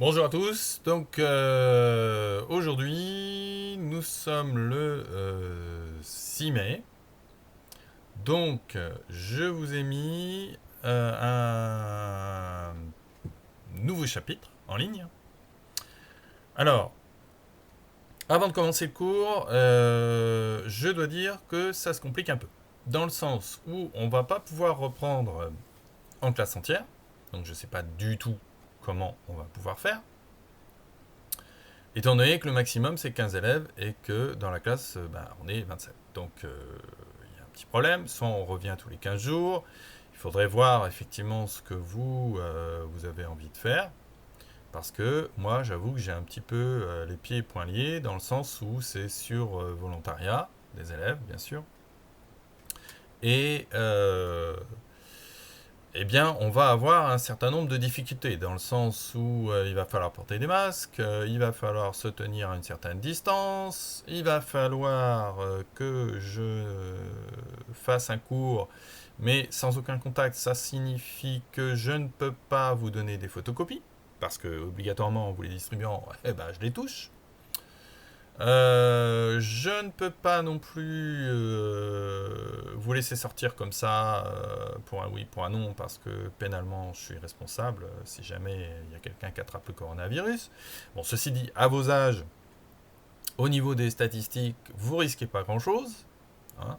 Bonjour à tous. Donc aujourd'hui, nous sommes le 6 mai. Donc je vous ai mis un nouveau chapitre en ligne. Alors, avant de commencer le cours, je dois dire que ça se complique un peu. Dans le sens où on va pas pouvoir reprendre en classe entière. Donc je ne sais pas du tout comment on va pouvoir faire. Étant donné que le maximum c'est 15 élèves et que dans la classe on est 27. Donc il y a un petit problème, soit on revient tous les 15 jours, il faudrait voir effectivement ce que vous avez envie de faire, parce que moi j'avoue que j'ai un petit peu les pieds et poings liés, dans le sens où c'est sur volontariat des élèves bien sûr, et eh bien, on va avoir un certain nombre de difficultés, dans le sens où il va falloir porter des masques, il va falloir se tenir à une certaine distance, il va falloir que je fasse un cours, mais sans aucun contact, ça signifie que je ne peux pas vous donner des photocopies, parce que obligatoirement, en vous les distribuant, eh ben, je les touche. Je ne peux pas non plus vous laisser sortir comme ça pour un oui, pour un non, parce que pénalement je suis responsable si jamais il y a quelqu'un qui attrape le coronavirus. Bon, ceci dit, à vos âges, au niveau des statistiques, vous risquez pas grand-chose. Hein.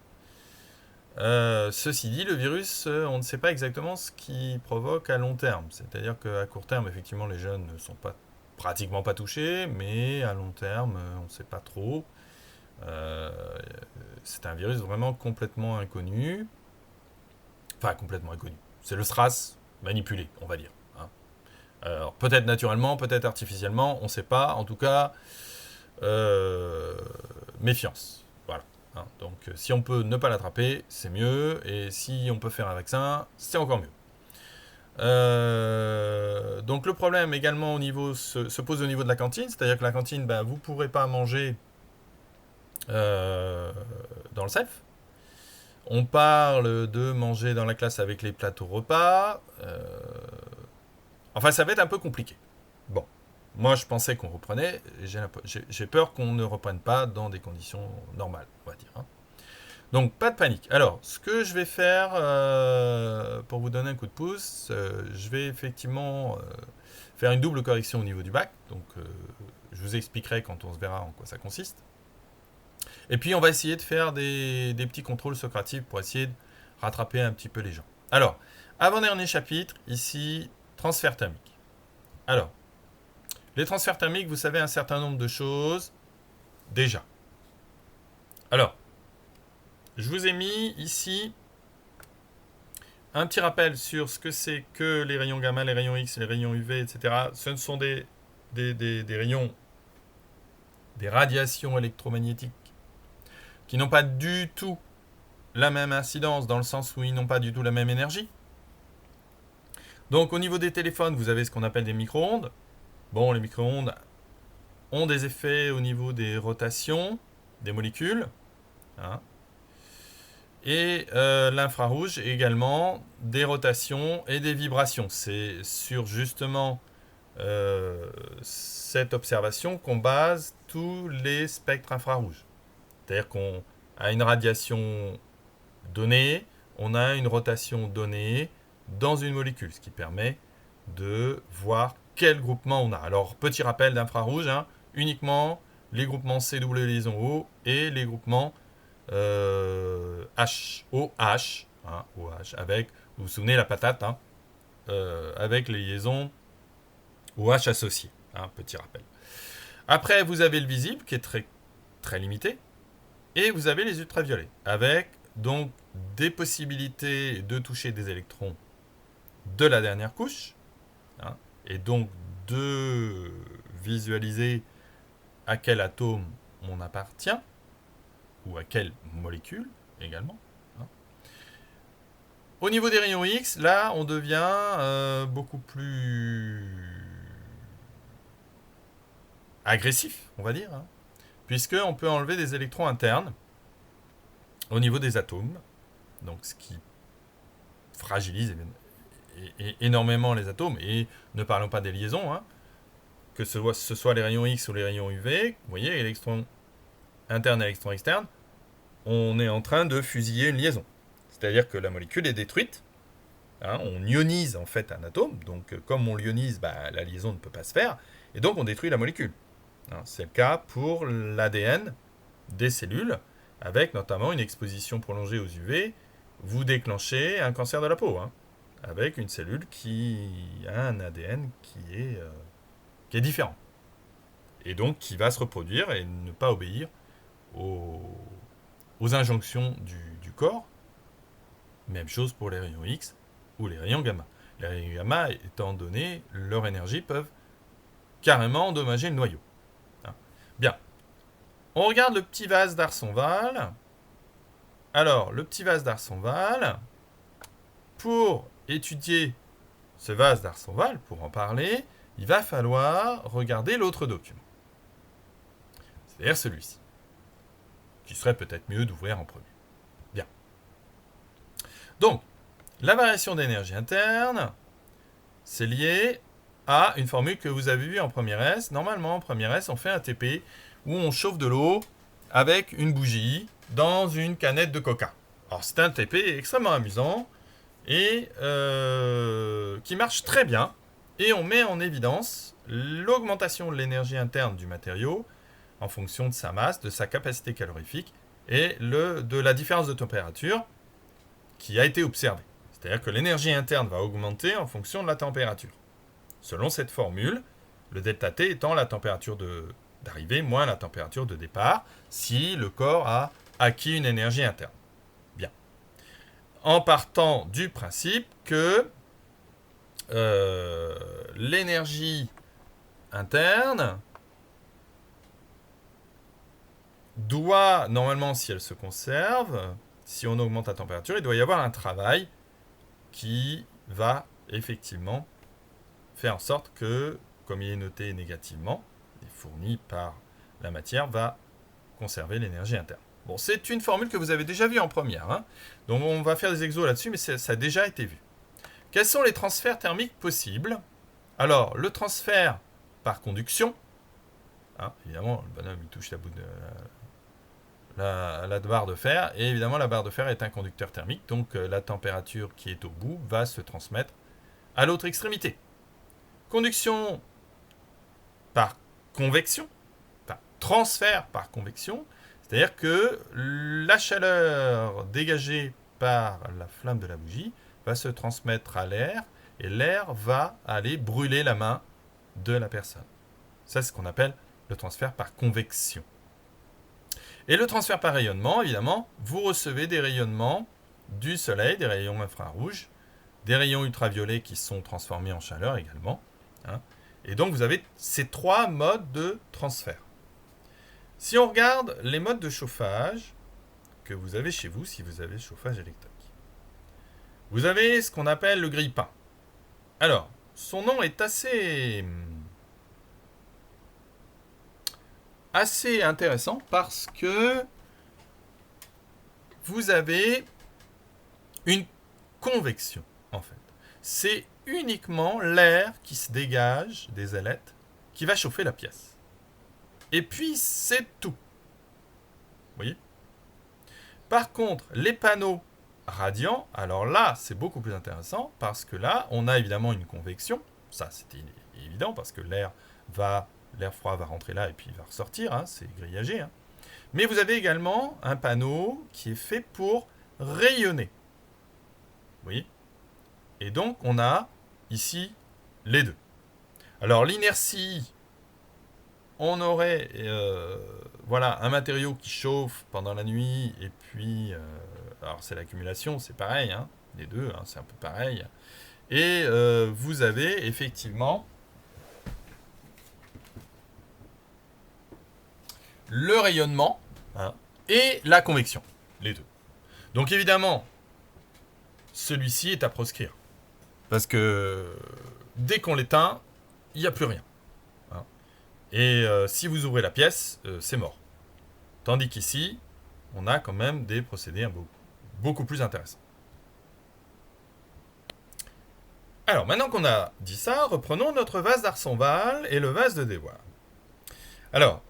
Ceci dit, le virus, on ne sait pas exactement ce qu'il provoque à long terme. C'est-à-dire qu'à court terme, effectivement, les jeunes ne sont pas pratiquement pas touchés, mais à long terme, on ne sait pas trop. Euh, c'est un virus vraiment complètement inconnu. Enfin, complètement inconnu. C'est le SRAS manipulé, on va dire. Hein. Alors, peut-être naturellement, peut-être artificiellement, on ne sait pas. En tout cas, euh, méfiance. Voilà. Hein. Donc, si on peut ne pas l'attraper, c'est mieux. Et si on peut faire un vaccin, c'est encore mieux. Donc le problème également se pose au niveau de la cantine, c'est-à-dire que la cantine, vous ne pourrez pas manger euh, dans le self. On parle de manger dans la classe avec les plateaux repas. Enfin, ça va être un peu compliqué. Bon, moi je pensais qu'on reprenait. J'ai peur qu'on ne reprenne pas dans des conditions normales, on va dire. Hein. Donc, pas de panique. Alors, ce que je vais faire pour vous donner un coup de pouce, je vais effectivement faire une double correction au niveau du bac. Donc, je vous expliquerai quand on se verra en quoi ça consiste. Et puis, on va essayer de faire des petits contrôles socratifs pour essayer de rattraper un petit peu les gens. Alors, avant-dernier chapitre, ici, transfert thermique. Alors, les transferts thermiques, vous savez un certain nombre de choses déjà. Alors, je vous ai mis ici un petit rappel sur ce que c'est que les rayons gamma, les rayons X, les rayons UV, etc. Ce sont des rayons, des radiations électromagnétiques qui n'ont pas du tout la même incidence, dans le sens où ils n'ont pas du tout la même énergie. Donc au niveau des téléphones, vous avez ce qu'on appelle des micro-ondes. Bon, les micro-ondes ont des effets au niveau des rotations des molécules. Hein. Et l'infrarouge également des rotations et des vibrations. C'est sur justement cette observation qu'on base tous les spectres infrarouges. C'est-à-dire qu'on a une radiation donnée, on a une rotation donnée dans une molécule, ce qui permet de voir quel groupement on a. Alors, petit rappel d'infrarouge, hein, uniquement les groupements CW liaison O et les groupements OH, hein, OH, avec, vous vous souvenez la patate, hein, avec les liaisons OH associées, hein, petit rappel. Après, vous avez le visible qui est très, très limité, et vous avez les ultraviolets, avec donc des possibilités de toucher des électrons de la dernière couche, hein, et donc de visualiser à quel atome on appartient, ou à quelle molécule également. Hein. Au niveau des rayons X, là, on devient beaucoup plus agressif, on va dire, hein, puisqu'on peut enlever des électrons internes au niveau des atomes, donc ce qui fragilise énormément les atomes, et ne parlons pas des liaisons, hein, que ce soit les rayons X ou les rayons UV, vous voyez, électron interne et électron externe, on est en train de fusiller une liaison. C'est-à-dire que la molécule est détruite. Hein, on ionise en fait un atome, donc comme on l'ionise, la liaison ne peut pas se faire, et donc on détruit la molécule. Hein, c'est le cas pour l'ADN des cellules, avec notamment une exposition prolongée aux UV, vous déclenchez un cancer de la peau, hein, avec une cellule qui a un ADN qui est différent, et donc qui va se reproduire et ne pas obéir aux injonctions du corps. Même chose pour les rayons X ou les rayons gamma. Les rayons gamma, étant donné leur énergie, peuvent carrément endommager le noyau. Hein. Bien. On regarde le petit vase d'Arsonval. Alors, le petit vase d'Arsonval, pour étudier ce vase d'Arsonval, pour en parler, il va falloir regarder l'autre document. C'est-à-dire celui-ci, qui serait peut-être mieux d'ouvrir en premier. Bien. Donc, la variation d'énergie interne, c'est lié à une formule que vous avez vue en première S. Normalement, en première S, on fait un TP où on chauffe de l'eau avec une bougie dans une canette de coca. Alors, c'est un TP extrêmement amusant et qui marche très bien. Et on met en évidence l'augmentation de l'énergie interne du matériau en fonction de sa masse, de sa capacité calorifique et de la différence de température qui a été observée. C'est-à-dire que l'énergie interne va augmenter en fonction de la température. Selon cette formule, le delta T étant la température d'arrivée moins la température de départ, si le corps a acquis une énergie interne. Bien. En partant du principe que l'énergie interne doit, normalement, si elle se conserve, si on augmente la température, il doit y avoir un travail qui va effectivement faire en sorte que, comme il est noté négativement, et fourni par la matière, va conserver l'énergie interne. Bon, c'est une formule que vous avez déjà vue en première, hein. Donc on va faire des exos là-dessus, mais ça a déjà été vu. Quels sont les transferts thermiques possibles? Alors, le transfert par conduction, hein, évidemment, le bonhomme il touche la bout de la barre de fer, et évidemment la barre de fer est un conducteur thermique, donc la température qui est au bout va se transmettre à l'autre extrémité. Conduction par convection, enfin transfert par convection, c'est-à-dire que la chaleur dégagée par la flamme de la bougie va se transmettre à l'air, et l'air va aller brûler la main de la personne. Ça, c'est ce qu'on appelle le transfert par convection. Et le transfert par rayonnement, évidemment, vous recevez des rayonnements du soleil, des rayons infrarouges, des rayons ultraviolets qui sont transformés en chaleur également. Hein. Et donc vous avez ces trois modes de transfert. Si on regarde les modes de chauffage que vous avez chez vous, si vous avez le chauffage électrique, vous avez ce qu'on appelle le grille-pain. Alors, son nom est assez intéressant parce que vous avez une convection, en fait. C'est uniquement l'air qui se dégage des ailettes qui va chauffer la pièce. Et puis, c'est tout. Vous voyez ? Par contre, les panneaux radiants, alors là, c'est beaucoup plus intéressant parce que là, on a évidemment une convection. Ça, c'était évident parce que l'air froid va rentrer là et puis il va ressortir, hein, c'est grillagé. Hein. Mais vous avez également un panneau qui est fait pour rayonner. Vous voyez ? Et donc, on a ici les deux. Alors, l'inertie, on aurait un matériau qui chauffe pendant la nuit, et puis, alors c'est l'accumulation, c'est pareil, hein, les deux, hein, c'est un peu pareil. Et vous avez effectivement le rayonnement, hein, et la convection, les deux. Donc évidemment, celui-ci est à proscrire. Parce que dès qu'on l'éteint, il n'y a plus rien. Hein. Et si vous ouvrez la pièce, c'est mort. Tandis qu'ici, on a quand même des procédés beaucoup plus intéressants. Alors, maintenant qu'on a dit ça, reprenons notre vase d'Arsonval et le vase de Dewar. Alors,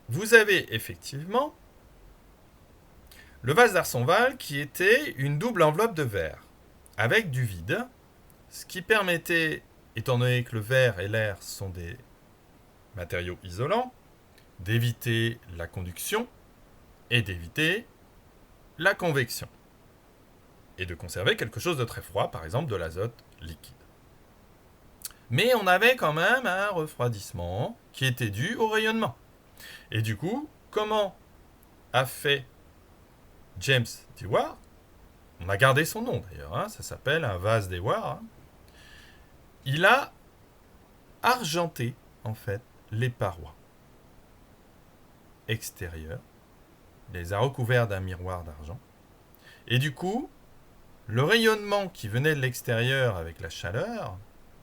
vous avez effectivement le vase d'Arsonval qui était une double enveloppe de verre avec du vide, ce qui permettait, étant donné que le verre et l'air sont des matériaux isolants, d'éviter la conduction et d'éviter la convection. Et de conserver quelque chose de très froid, par exemple de l'azote liquide. Mais on avait quand même un refroidissement qui était dû au rayonnement. Et du coup, comment a fait James Dewar? On a gardé son nom d'ailleurs, hein, ça s'appelle un vase Dewar. Hein. Il a argenté en fait les parois extérieures, il les a recouvertes d'un miroir d'argent. Et du coup, le rayonnement qui venait de l'extérieur avec la chaleur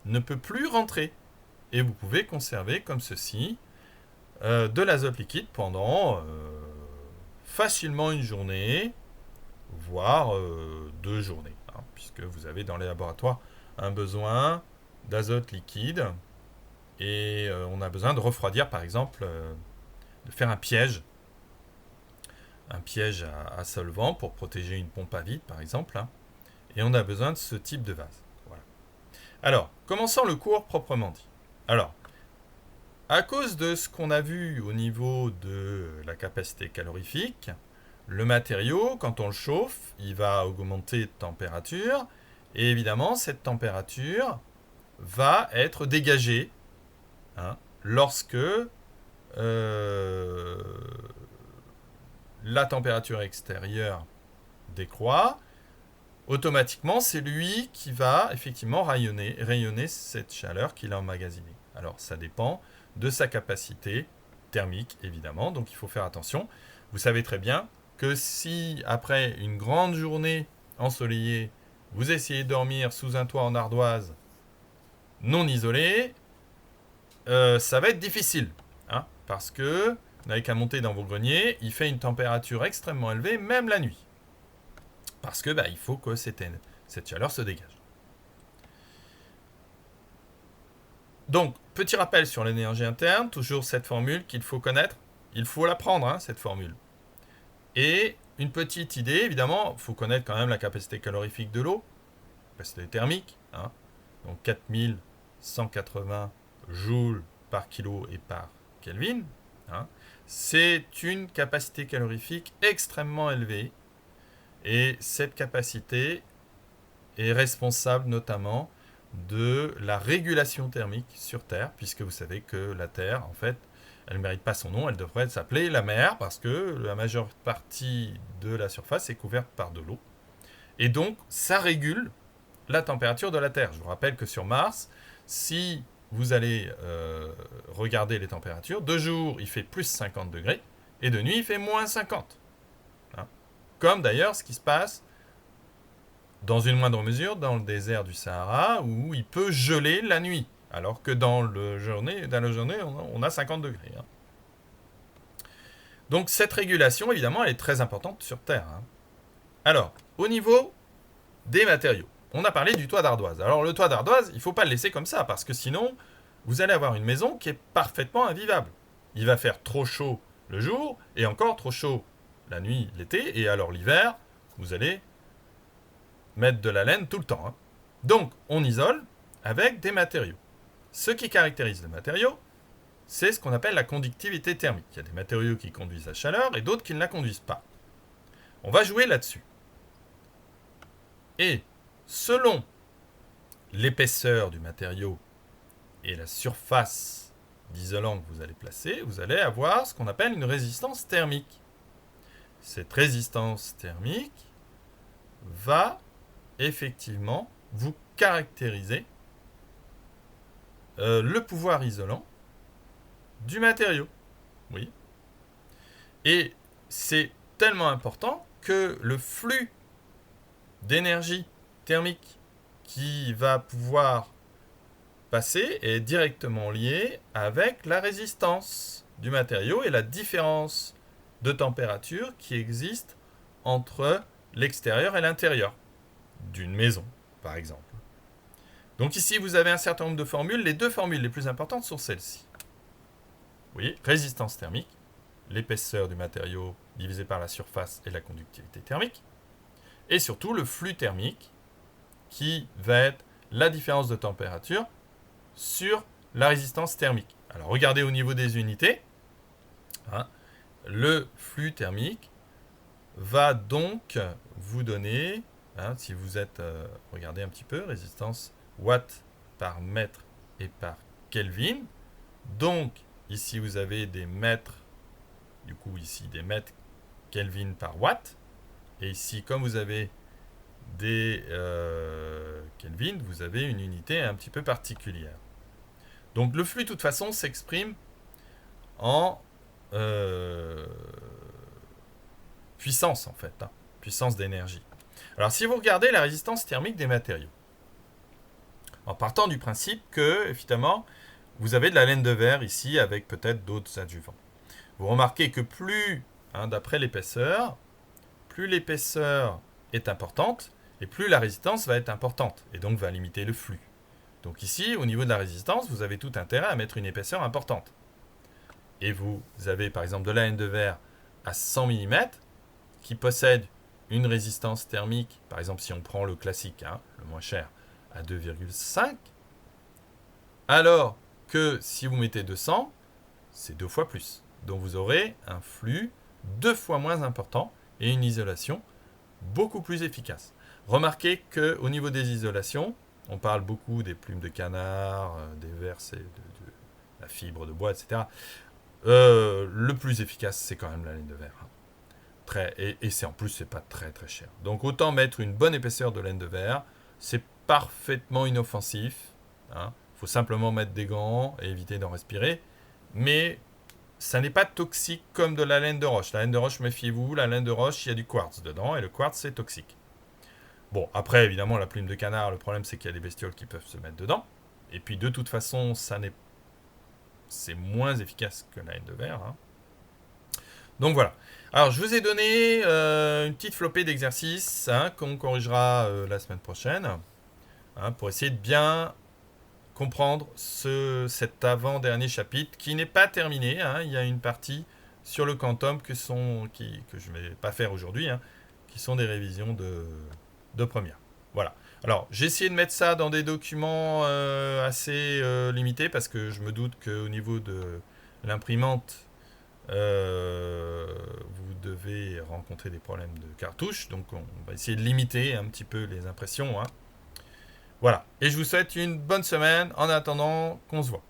ne peut plus rentrer. Et vous pouvez conserver comme ceci de l'azote liquide pendant facilement une journée, voire 2 journées, hein, puisque vous avez dans les laboratoires un besoin d'azote liquide et on a besoin de refroidir, par exemple, de faire un piège à solvant pour protéger une pompe à vide, par exemple, hein, et on a besoin de ce type de vase. Voilà. Alors, commençons le cours proprement dit. Alors, à cause de ce qu'on a vu au niveau de la capacité calorifique, le matériau, quand on le chauffe, il va augmenter de température, et évidemment, cette température va être dégagée hein, lorsque la température extérieure décroît. Automatiquement, c'est lui qui va effectivement rayonner cette chaleur qu'il a emmagasinée. Alors, ça dépend de sa capacité thermique, évidemment, donc il faut faire attention. Vous savez très bien que si, après une grande journée ensoleillée, vous essayez de dormir sous un toit en ardoise non isolé, ça va être difficile, hein, parce que vous n'avez qu'à monter dans vos greniers, il fait une température extrêmement élevée, même la nuit. Parce que il faut que cette chaleur se dégage. Donc, petit rappel sur l'énergie interne, toujours cette formule qu'il faut connaître. Il faut l'apprendre, hein, cette formule. Et une petite idée, évidemment, il faut connaître quand même la capacité calorifique de l'eau, capacité thermique, hein, donc 4180 joules par kilo et par Kelvin. Hein. C'est une capacité calorifique extrêmement élevée. Et cette capacité est responsable notamment de la régulation thermique sur Terre, puisque vous savez que la Terre, en fait, elle ne mérite pas son nom, elle devrait s'appeler la mer, parce que la majeure partie de la surface est couverte par de l'eau. Et donc, ça régule la température de la Terre. Je vous rappelle que sur Mars, si vous allez regarder les températures, de jour, il fait plus 50 degrés, et de nuit, il fait moins 50. Hein. Comme d'ailleurs ce qui se passe dans une moindre mesure dans le désert du Sahara où il peut geler la nuit, alors que dans la journée on a 50 degrés. Hein. Donc cette régulation, évidemment, elle est très importante sur Terre. Hein. Alors, au niveau des matériaux, on a parlé du toit d'ardoise. Alors le toit d'ardoise, il ne faut pas le laisser comme ça, parce que sinon, vous allez avoir une maison qui est parfaitement invivable. Il va faire trop chaud le jour, et encore trop chaud la nuit, l'été, et alors l'hiver, vous allez mettre de la laine tout le temps. Hein. Donc, on isole avec des matériaux. Ce qui caractérise les matériaux, c'est ce qu'on appelle la conductivité thermique. Il y a des matériaux qui conduisent la chaleur et d'autres qui ne la conduisent pas. On va jouer là-dessus. Et selon l'épaisseur du matériau et la surface d'isolant que vous allez placer, vous allez avoir ce qu'on appelle une résistance thermique. Cette résistance thermique va effectivement vous caractériser le pouvoir isolant du matériau. Oui. Et c'est tellement important que le flux d'énergie thermique qui va pouvoir passer est directement lié avec la résistance du matériau et la différence de température qui existe entre l'extérieur et l'intérieur d'une maison, par exemple. Donc ici, vous avez un certain nombre de formules. Les deux formules les plus importantes sont celles-ci. Vous voyez, résistance thermique, l'épaisseur du matériau divisé par la surface et la conductivité thermique. Et surtout, le flux thermique, qui va être la différence de température sur la résistance thermique. Alors, regardez au niveau des unités. Hein, le flux thermique va donc vous donner, si vous êtes, regardez un petit peu, résistance watts par mètre et par Kelvin. Donc, ici, vous avez des mètres, du coup, ici, des mètres Kelvin par watt. Et ici, comme vous avez des Kelvin, vous avez une unité un petit peu particulière. Donc, le flux, de toute façon, s'exprime en puissance, en fait, puissance d'énergie. Alors, si vous regardez la résistance thermique des matériaux, en partant du principe que, évidemment, vous avez de la laine de verre ici avec peut-être d'autres adjuvants. Vous remarquez que plus, d'après l'épaisseur, plus l'épaisseur est importante et plus la résistance va être importante et donc va limiter le flux. Donc ici, au niveau de la résistance, vous avez tout intérêt à mettre une épaisseur importante. Et vous avez par exemple de la laine de verre à 100 mm qui possède une résistance thermique, par exemple si on prend le classique, le moins cher, à 2,5, alors que si vous mettez 200, c'est 2 fois plus. Donc vous aurez un flux 2 fois moins important et une isolation beaucoup plus efficace. Remarquez qu'au niveau des isolations, on parle beaucoup des plumes de canard, des vers, de la fibre de bois, etc. Le plus efficace, c'est quand même la laine de verre. Et c'est en plus, c'est pas très très cher. Donc autant mettre une bonne épaisseur de laine de verre, c'est parfaitement inoffensif. Il faut simplement mettre des gants et éviter d'en respirer. Mais ça n'est pas toxique comme de la laine de roche. La laine de roche, méfiez-vous, la laine de roche, il y a du quartz dedans, et le quartz, c'est toxique. Bon, après, évidemment, la plume de canard, le problème, c'est qu'il y a des bestioles qui peuvent se mettre dedans. Et puis, de toute façon, c'est moins efficace que la laine de verre. Donc, voilà. Alors, je vous ai donné une petite flopée d'exercices qu'on corrigera la semaine prochaine pour essayer de bien comprendre cet avant-dernier chapitre qui n'est pas terminé. Il y a une partie sur le quantum que je ne vais pas faire aujourd'hui, qui sont des révisions de première. Voilà. Alors, j'ai essayé de mettre ça dans des documents assez limités parce que je me doute qu'au niveau de l'imprimante, vous devez rencontrer des problèmes de cartouche. Donc, on va essayer de limiter un petit peu les impressions. Voilà. Et je vous souhaite une bonne semaine en attendant qu'on se voit.